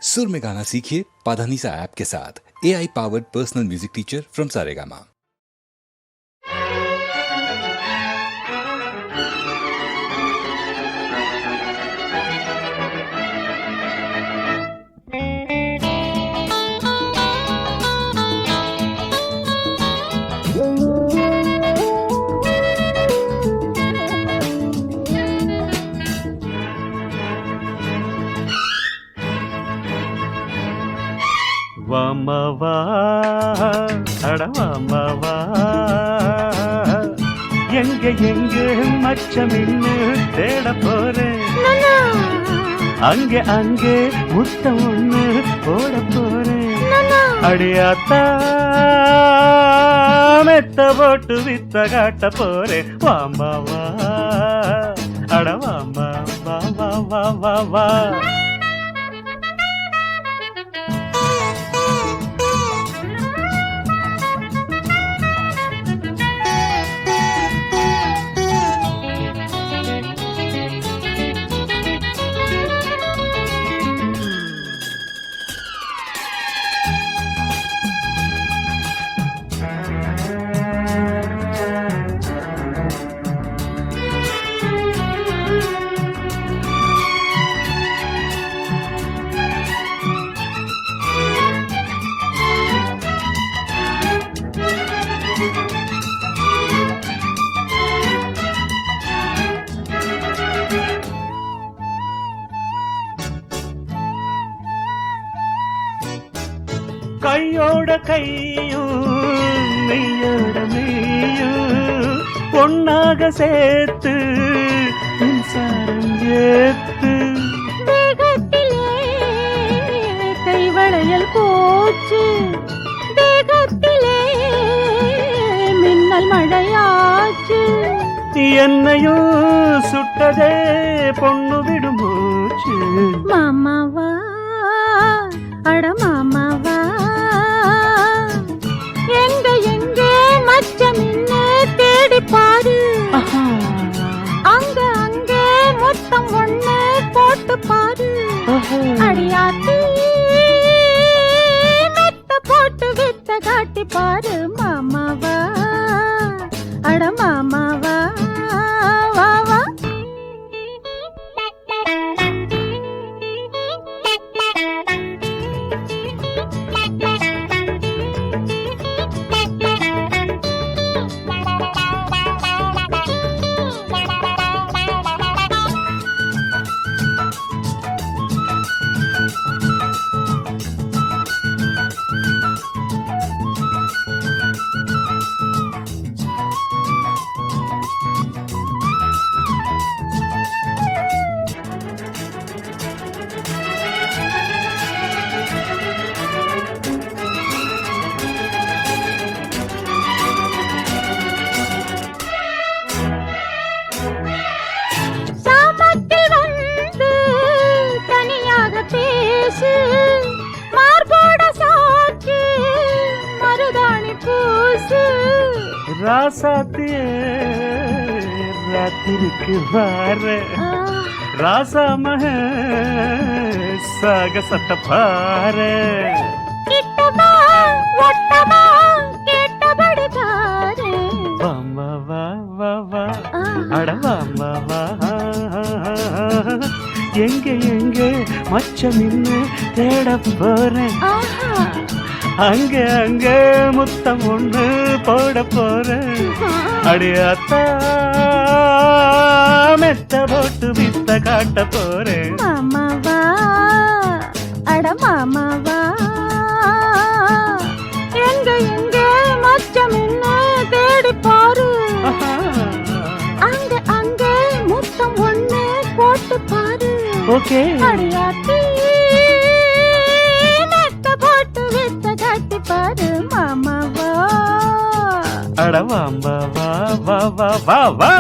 सुर में गाना सीखिए पाधानीसा ऐप के साथ। AI powered personal music teacher from Saregama. வாமவா அடவாமவா எங்க எங்க மச்சமின்னு தேட போறேன், அங்கே அங்கே முத்தம் ஒண்ணு போட போறேன். அடியாத்தா மெத்த போட்டு வித்த காட்ட போறேன். வாமவா அடவாமா வா வா வா வா வா. கையோட கையும் மெய்யோட மெய்யும் பொன்னாக சேர்த்து மின்சாரம் ஏத்து தேகத்திலே கைவளையல் போச்சு, தேகத்திலே மின்னல் மழையாச்சு. என்னையும் சுட்டதே பொண்ணு விடும் மூச்சு. மாமாவா அட மாமாவா எங்க எங்க மச்சமின்னு தேடி பாரு, அங்க அங்க மொத்தம் ஒண்ணு போட்டு பாரு. அடியாத்தி மெத்த போட்டு வித்த காட்டி பாரு. மாமாவா அட மாமாவா வா வா. ராசாத்தியே ராத்திரிக்கு வார ராசா மக சாக சத்த பாரு. கிட்டமா ஒட்டமா கேட்டபடி பாரு. வாமா வா வா வா அட வாமா வா. எங்க எங்க மச்சம் இன்னு தேட போறேன், அங்க அங்க முத்தம் ஒண்ணு போட போறேன். அடியாத்தா மெத்த போட்டு வித்த காட்ட போறேன். மாமாவா அட மாமாவா எங்க எங்க மச்சமின்னு தேடி பாரு, அங்க அங்க முத்தம் ஒண்ணு போட்டு பாரு. ஓகே அடியாத்தி பாரு மாமாவா அட வாம்பா வா வா வா வா வா.